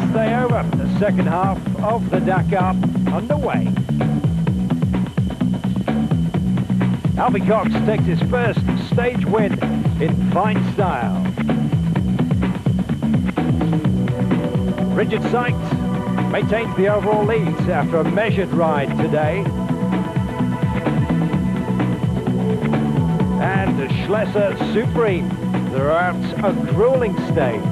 last day over, the second half of the Dakar underway. Alfie Cox takes his first stage win in fine style. Richard Sykes maintains the overall lead after a measured ride today. And Schlesser Supreme throughout a grueling stage.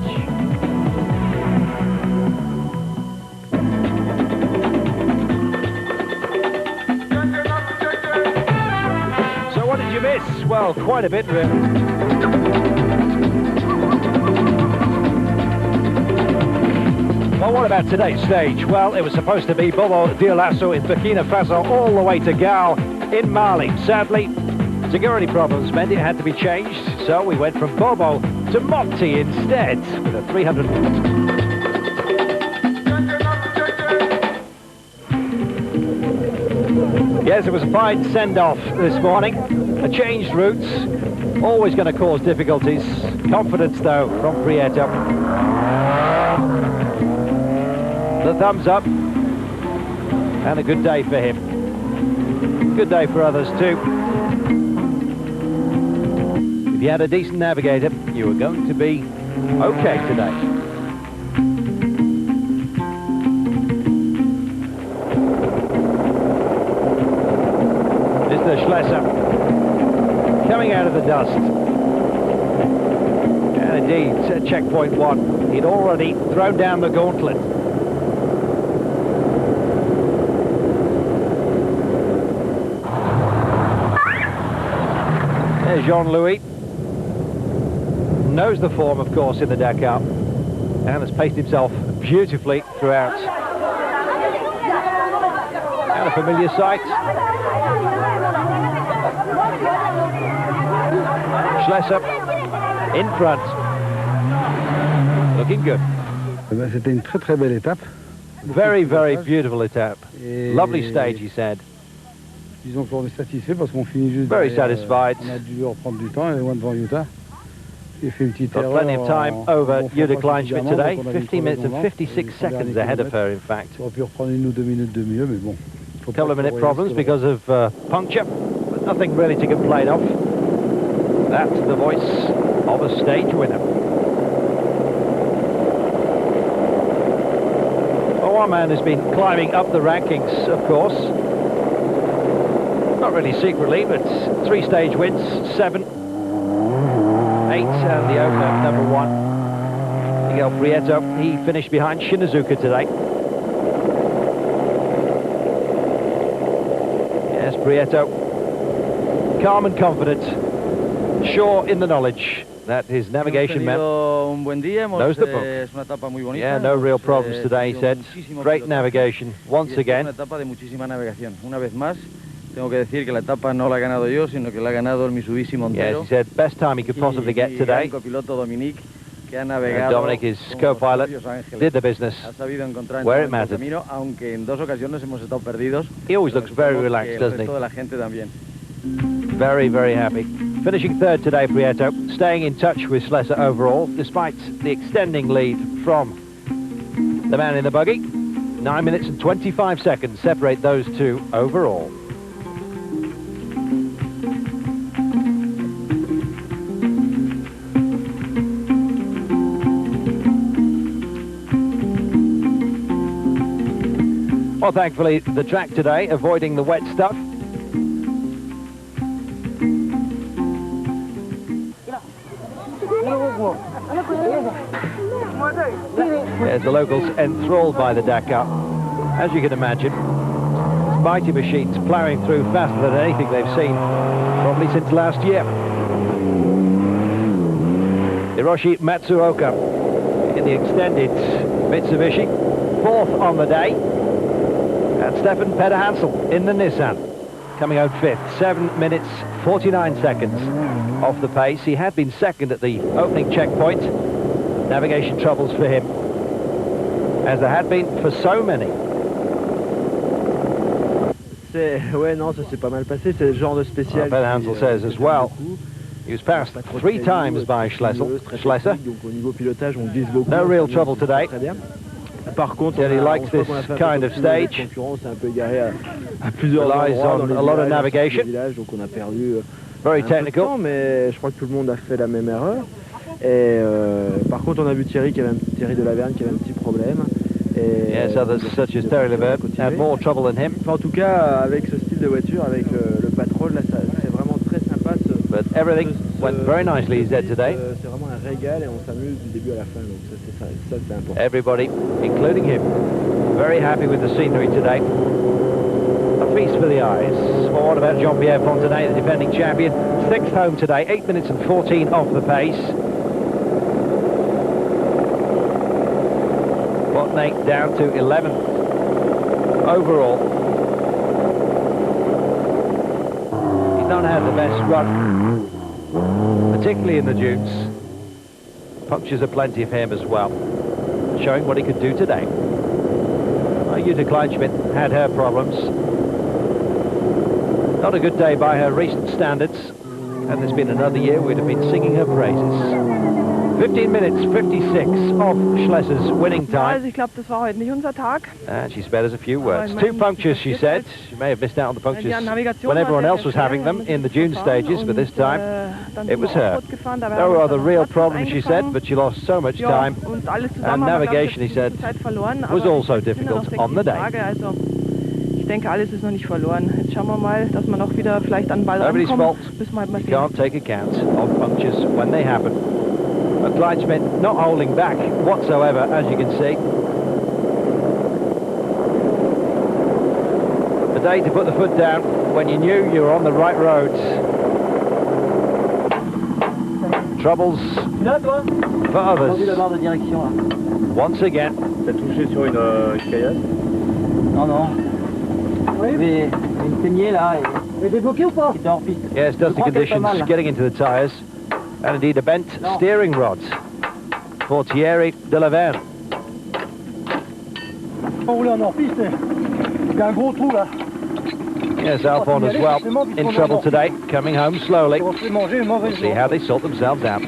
So what did you miss? Well, quite a bit really. Well, what about today's stage? Well, it was supposed to be Bobo Dioulasso in Burkina Faso all the way to Gao in Mali. Sadly, security problems meant it had to be changed, so we went from Bobo to Mopti instead with a 300. Yes, it was a fine send-off this morning. A changed routes, always going to cause difficulties. Confidence, though, from Prieto. The thumbs up, and a good day for him. Good day for others, too. If you had a decent navigator, you were going to be okay today. Mr. Schlesser coming out of the dust. And indeed, at checkpoint 1, he'd already thrown down the gauntlet. There's Jean-Louis. Knows the form, of course, in the Dakar, and has paced himself beautifully throughout. And a familiar sight. Schlesser in front. Looking good. C'était une très très belle étape. Very, very beautiful étape. Lovely stage, he said. Disons qu'on est satisfait parce qu'on finit juste. Very satisfied. On a dû reprendre du temps et loin devant Utah. Got plenty of time over Jutta Kleinschmidt today. 15 minutes and 56 seconds ahead of her, in fact. A couple of minute problems because of puncture, but nothing really to complain of. That's the voice of a stage winner. Well, one man has been climbing up the rankings, of course. Not really secretly, but 3 stage wins, 7. 8 and the Oka number 1. Miguel Prieto, he finished behind Shinazuka today. Yes, Prieto, calm and confident, sure in the knowledge that his navigation man knows the book. Yeah, no real problems today, he said. Great navigation once again. Tengo que decir que la etapa no la he ganado yo, sino que la ha ganado el Mitsubishi Montero. Yes, he said best time he could possibly get today. Dominic, que ha navegado Dominic, his co-pilot, did the business where it mattered. Aunque en 2 ocasiones hemos estado perdidos. He always looks very relaxed, doesn't he? Toda la gente también. Very, very happy. Finishing 3rd today, Prieto, staying in touch with Schlesser overall, despite the extending lead from the man in the buggy. 9 minutes and 25 seconds separate those two overall. Well, thankfully, the track today, avoiding the wet stuff. There's the locals enthralled by the Dakar, as you can imagine. Mighty machines ploughing through faster than anything they've seen, probably since last year. Hiroshi Matsuoka in the extended Mitsubishi, 4th on the day. And Stefan Peder-Hansel in the Nissan, coming out 5th, 7 minutes 49 seconds off the pace. He had been 2nd at the opening checkpoint. Navigation troubles for him, as there had been for so many. Ouais, non, ça s'est pas mal passé. C'est le genre de spécial. Peder-Hansel says as well. He was passed 3 times by Schlesser. Donc au niveau pilotage, on glisse beaucoup. No real trouble today. Par contre, Yeah, he likes je crois this qu'on a fait un kind peu of comme tout le monde, stage. la concurrence est un peu égaré à plusieurs Relies endroits on dans les a lot of villages, navigation. dans les villages, donc on a perdu Very un peu de technical. temps, mais je crois que tout le monde a fait la même erreur. Et par contre, on a vu Thierry de Laverne qui avait un petit problème. Et Yes, others such as Terry Levert had more trouble than him. Enfin, en tout cas, avec ce style de voiture, avec le patrol, là, c'est vraiment très sympa. But everything went very nicely, he said today. C'est vraiment un régal et on s'amuse du début à la fin, donc ça c'est important. Everybody, including him, very happy with the scenery today. A feast for the eyes. Well, what about Jean-Pierre Fontenay, the defending champion? 6th home today, 8 minutes and 14 off the pace. Fontenay down to 11th overall. He's not had the best run, particularly in the dunes. Punctures are plenty of him as well, showing what he could do today. Jutta Kleinschmidt had her problems. Not a good day by her recent standards. Had this been another year, we'd have been singing her praises. 15 minutes 56 of Schlesser's winning time. Also ich glaube, das war heute nicht unser Tag. And she spared us a few words. 2 punctures, she said. She may have missed out on the punctures when everyone else was having them in the dune stages, but this time it was her. There were other real problems, she said, but she lost so much time. And navigation, he said, was also difficult on the day. Ich denke, alles ist noch nicht verloren. Jetzt schauen wir mal, dass wir noch wieder vielleicht an den Ball Nobody's fault. rankommen. Müssen wir halt mal You sehen. can't take account of punctures when they happen. But Kleinschmidt not holding back whatsoever, as you can see. The day to put the foot down when you knew you were on the right road. Troubles for others. Once again. T'as touché sur une caillasse? Non, non. Oui. Mais une saignée là. Elle est débloquée ou pas? Qui était hors piste. Yes, dusty conditions getting into the tyres. And indeed a bent steering rod for Thierry de Laverne. On roule en hors piste. Il y a un gros trou là. Yes, Alphon as well in trouble today, coming home slowly. We'll see how they sort themselves out.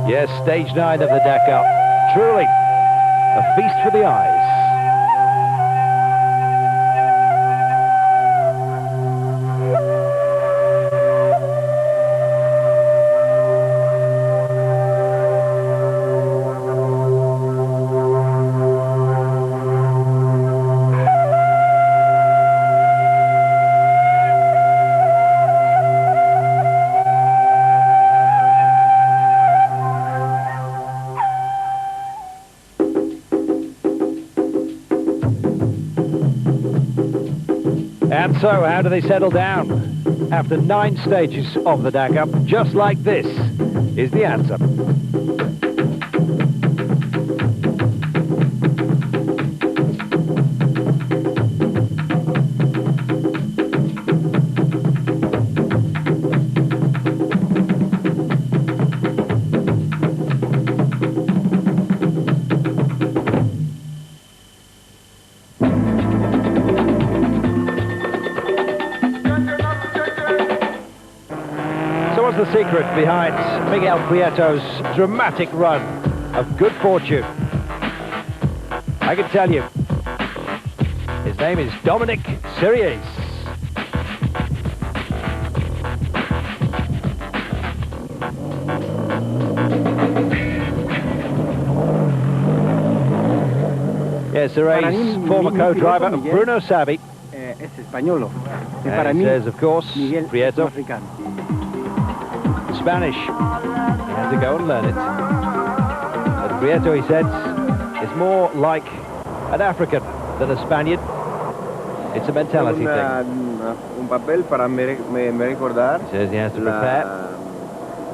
Yes, stage 9 of the Dakar. Truly a feast for the eyes. And so, how do they settle down? After 9 stages of the Dakar, just like this, is the answer. So what's the secret behind Miguel Prieto's dramatic run of good fortune? I can tell you, his name is Dominic Sirius. Yes, Sirius, former co-driver of Bruno Savi. Es español. And he says, of course, Prieto, Spanish. He had to go and learn it. But Prieto, he said, is more like an African than a Spaniard. It's a mentality thing. Un papel para me recordar. He says he has to prepare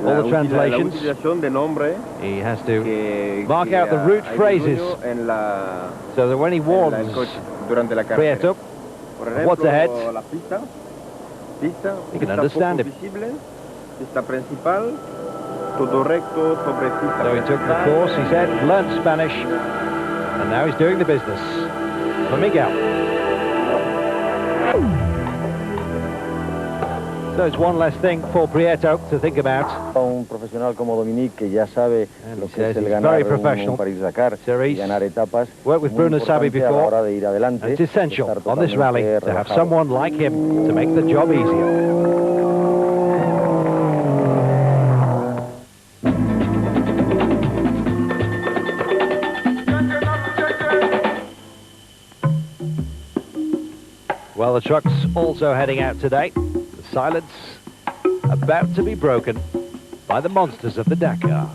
all the translations. La utilización de nombre He has to mark out the root phrases so that when he warns durante la Prieto of what's ahead, pista, he can understand him. Pista principal, todo recto sobre pista. So he took the course, he said, learned Spanish, and now he's doing the business for Miguel. So it's one less thing for Prieto to think about. Un profesional como Dominique, que ya sabe And lo he que es says el he's ganar very un professional. París-Dakar y Cerise ganar etapas. worked with Muy Bruno Sabi importante a la before, hora de ir adelante, and it's essential estar on this rally totalmente to have relajado. someone like him to make the job easier. Well, the truck's also heading out today. The silence about to be broken by the monsters of the Dakar.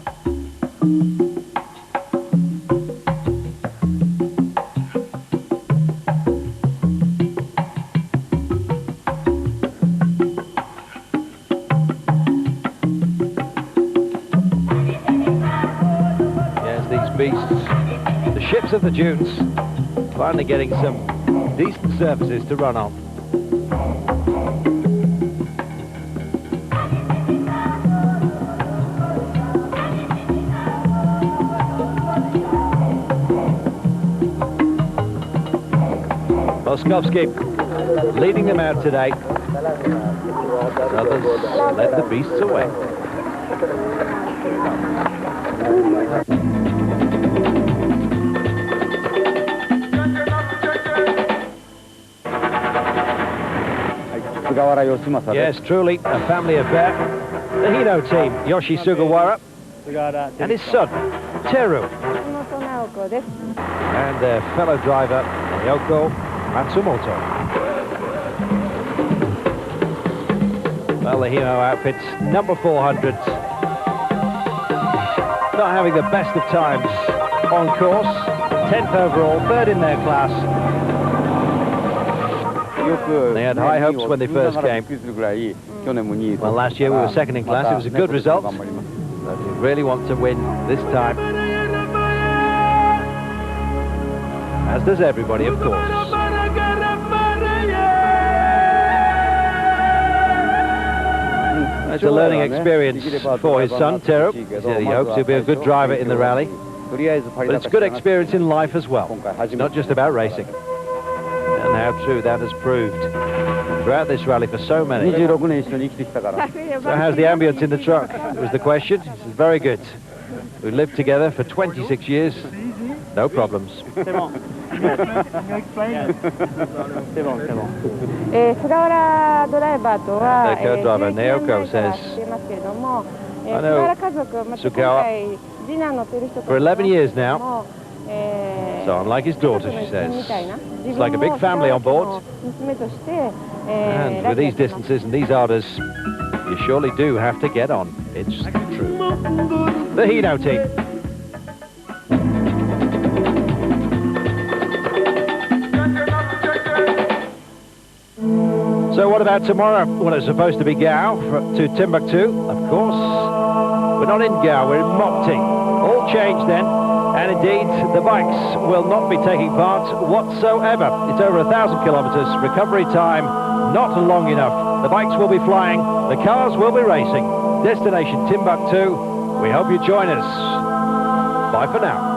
Yes, these beasts, the ships of the dunes, finally getting some decent surfaces to run on. Moskovsky leading them out today. Others led the beasts away. Yes, truly a family affair. The Hino team, Yoshi Sugawara, and his son, Teru, and their fellow driver, Ryoko Matsumoto. Well, the Hino outfit's number 400. Not having the best of times on course. 10th overall, third in their class. They had high hopes when they first came. Well, last year we were second in class. It was a good result. But we really want to win this time. As does everybody, of course. It's a learning experience for his son, Teru. He hopes he'll be a good driver in the rally. But it's a good experience in life as well. It's not just about racing. And how true that has proved throughout this rally for so many. So how's the ambience in the truck? Was the question. This is very good. We lived together for 26 years. No problems. Dakar driver Naoko says, I know Sugawa for 11 years now. So unlike his daughter, she says. It's like a big family on board. And with these distances and these orders, you surely do have to get on. It's true. The Hino team. So what about tomorrow? Well, it's supposed to be Gao to Timbuktu, of course. We're not in Gao, we're in Mopti. All changed then. And indeed, the bikes will not be taking part whatsoever. It's over 1,000 kilometers. Recovery time, not long enough. The bikes will be flying. The cars will be racing. Destination Timbuktu. We hope you join us. Bye for now.